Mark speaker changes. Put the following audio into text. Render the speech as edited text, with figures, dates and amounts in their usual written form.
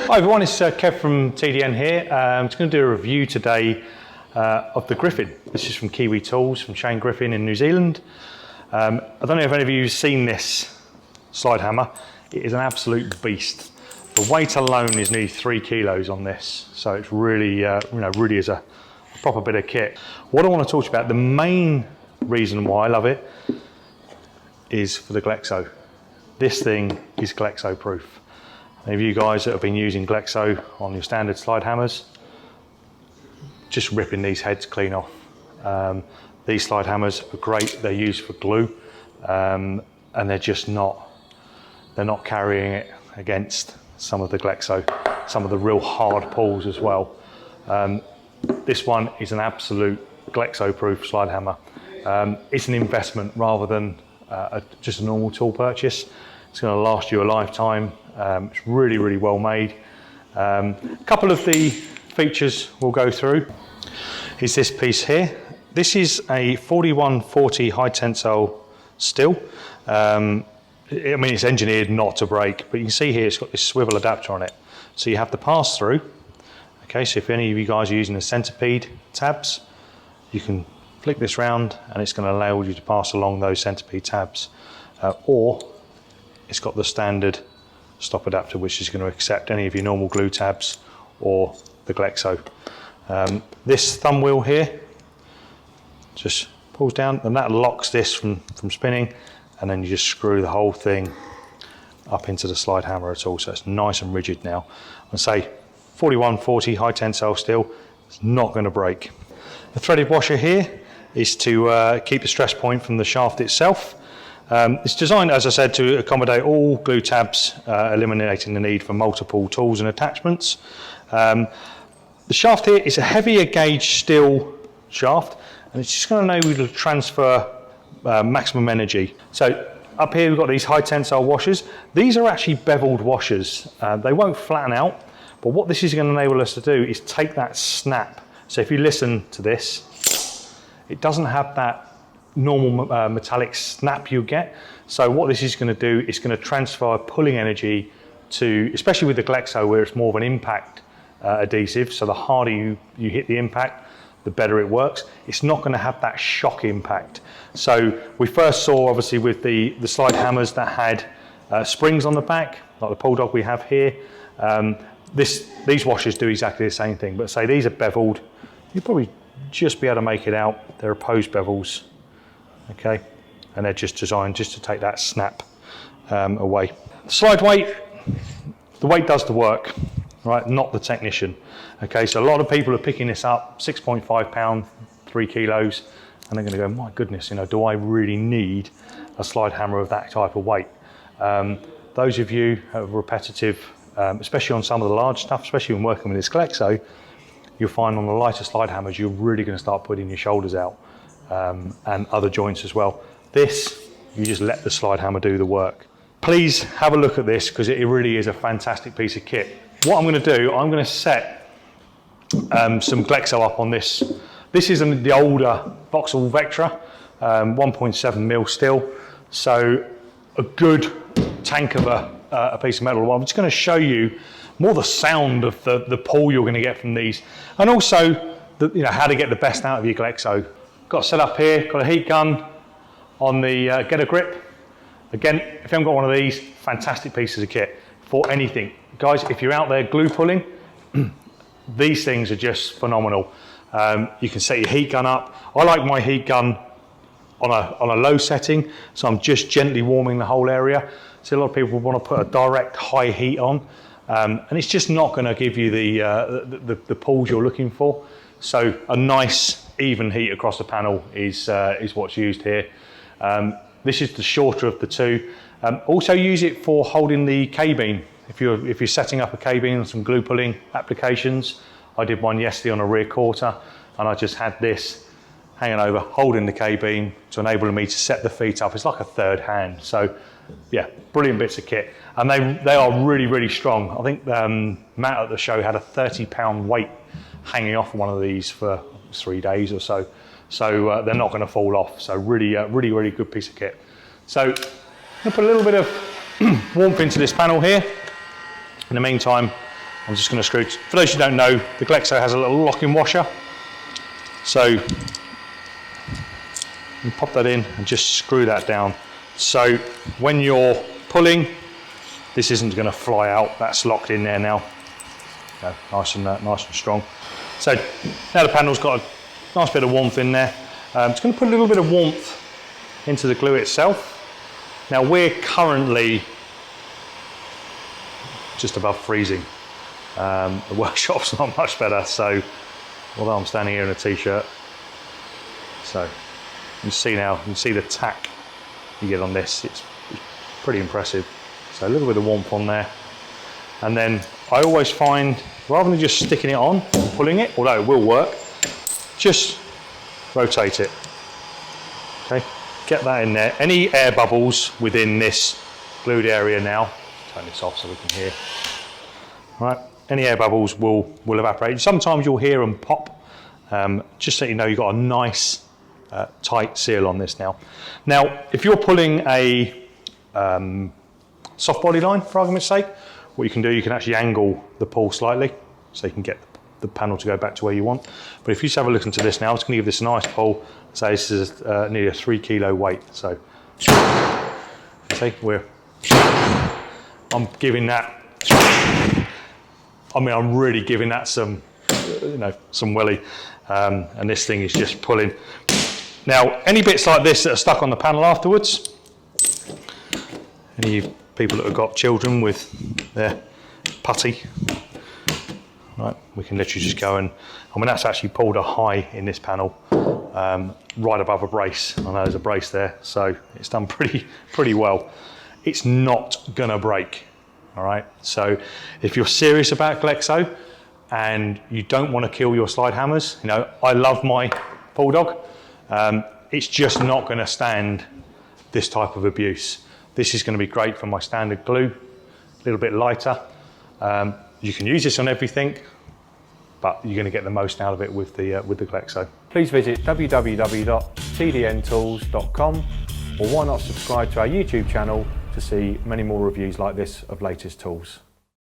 Speaker 1: Hi everyone, it's Kev from TDN here. I'm just going to do a review today of the Griffin. This is from Kiwi Tools, from Shane Griffin in New Zealand. I don't know if any of you have seen this slide hammer. It is an absolute beast. The weight alone is nearly 3 kilos on this, so it's really, really is a proper bit of kit. What I want to talk to you about, the main reason why I love it is for the Glexo. This thing is Glexo proof. Any of you guys that have been using Glexo on your standard slide hammers, just ripping these heads clean off. These slide hammers are great, they're used for glue, and they're just not carrying it against some of the Glexo, some of the real hard pulls as well. This one is an absolute Glexo proof slide hammer. It's an investment rather than just a normal tool purchase. It's going to last you a lifetime. It's really, really well made. A couple of the features we'll go through is this piece here. This is a 4140 high tensile steel. I mean, it's engineered not to break, but you can see here it's got this swivel adapter on it. So you have the pass through. Okay, so if any of you guys are using the centipede tabs, you can flick this round and it's going to allow you to pass along those centipede tabs. Or it's got the standard stop adapter, which is going to accept any of your normal glue tabs or the Glexo. This thumb wheel here just pulls down and that locks this from spinning, and then you just screw the whole thing up into the slide hammer at all, so it's nice and rigid now. I say 4140 high tensile steel, it's not going to break. The threaded washer here is to keep the stress point from the shaft itself. It's designed, as I said, to accommodate all glue tabs, eliminating the need for multiple tools and attachments. The shaft here is a heavier gauge steel shaft, and it's just going to enable you to transfer maximum energy. So up here we've got these high tensile washers. These are actually beveled washers. They won't flatten out, but what this is going to enable us to do is take that snap. So if you listen to this, it doesn't have that normal metallic snap you get. So what this is going to do is going to transfer pulling energy to, especially with the Glexo where it's more of an impact adhesive, so the harder you hit the impact, the better it works. It's not going to have that shock impact. So we first saw obviously with the slide hammers that had springs on the back, like the Pull Dog we have here. These washers do exactly the same thing, but say these are beveled, you'll probably just be able to make it out. They're opposed bevels. Okay, and they're just designed just to take that snap away. The slide weight, the weight does the work, right? Not the technician. Okay, so a lot of people are picking this up, 6.5 pound, 3 kilos, and they're going to go, my goodness, do I really need a slide hammer of that type of weight? Those of you who are repetitive, especially on some of the large stuff, especially when working with this Glexo, you'll find on the lighter slide hammers, you're really going to start putting your shoulders out. And other joints as well. This, you just let the slide hammer do the work. Please have a look at this because it really is a fantastic piece of kit. What I'm going to do, I'm going to set some Glexo up on this. This is the older Vauxhall Vectra, 1.7 mil steel. So a good tank of a piece of metal. Well, I'm just going to show you more the sound of the pull you're going to get from these, and also how to get the best out of your Glexo. Got set up here, got a heat gun on the Get a Grip. Again, if you haven't got one of these, fantastic pieces of kit for anything. Guys, if you're out there glue pulling, these things are just phenomenal. You can set your heat gun up. I like my heat gun on a low setting, so I'm just gently warming the whole area. So a lot of people want to put a direct high heat on, and it's just not going to give you the pulls you're looking for. So a nice even heat across the panel is what's used here. This is the shorter of the two. Also use it for holding the K-beam. If you're setting up a K-beam on some glue pulling applications, I did one yesterday on a rear quarter, and I just had this hanging over, holding the K-beam to enable me to set the feet up. It's like a third hand. So yeah, brilliant bits of kit. And they are really, really strong. I think Matt at the show had a 30-pound weight hanging off one of these for 3 days or so. So they're not going to fall off. So really, really good piece of kit. So I'm going to put a little bit of warmth into this panel here. In the meantime, I'm just going to screw, for those who don't know, the Keco has a little locking washer. So you pop that in and just screw that down. So when you're pulling, this isn't going to fly out, that's locked in there now. Okay, nice and strong. So now the panel's got a nice bit of warmth in there. I'm just going to put a little bit of warmth into the glue itself. Now we're currently just above freezing. The workshop's not much better, so although I'm standing here in a t-shirt, so you can see now, you can see the tack you get on this, it's pretty impressive. So a little bit of warmth on there, and then I always find, rather than just sticking it on and pulling it, although it will work, just rotate it. Okay, get that in there. Any air bubbles within this glued area now, turn this off so we can hear. Right, any air bubbles will evaporate. Sometimes you'll hear them pop, just so you know you've got a nice tight seal on this now. Now, if you're pulling a soft body line, for argument's sake, what you can do, you can actually angle the pull slightly so you can get the panel to go back to where you want. But if you just have a look into this now, it's going to give this a nice pull. So this is nearly a 3 kilo weight. So see, I'm giving that, I mean, I'm really giving that some, some welly, and this thing is just pulling. Now, any bits like this that are stuck on the panel afterwards, any people that have got children with their putty, right, we can literally just go and, I mean, that's actually pulled a high in this panel, right above a brace. I know there's a brace there, so it's done pretty well. It's not gonna break, all right? So if you're serious about Keco and you don't want to kill your slide hammers, I love my Bulldog, it's just not gonna stand this type of abuse. This is going to be great for my standard glue, a little bit lighter. You can use this on everything, but you're going to get the most out of it with the Keco.
Speaker 2: Please visit www.tdntools.com, or why not subscribe to our YouTube channel to see many more reviews like this of latest tools.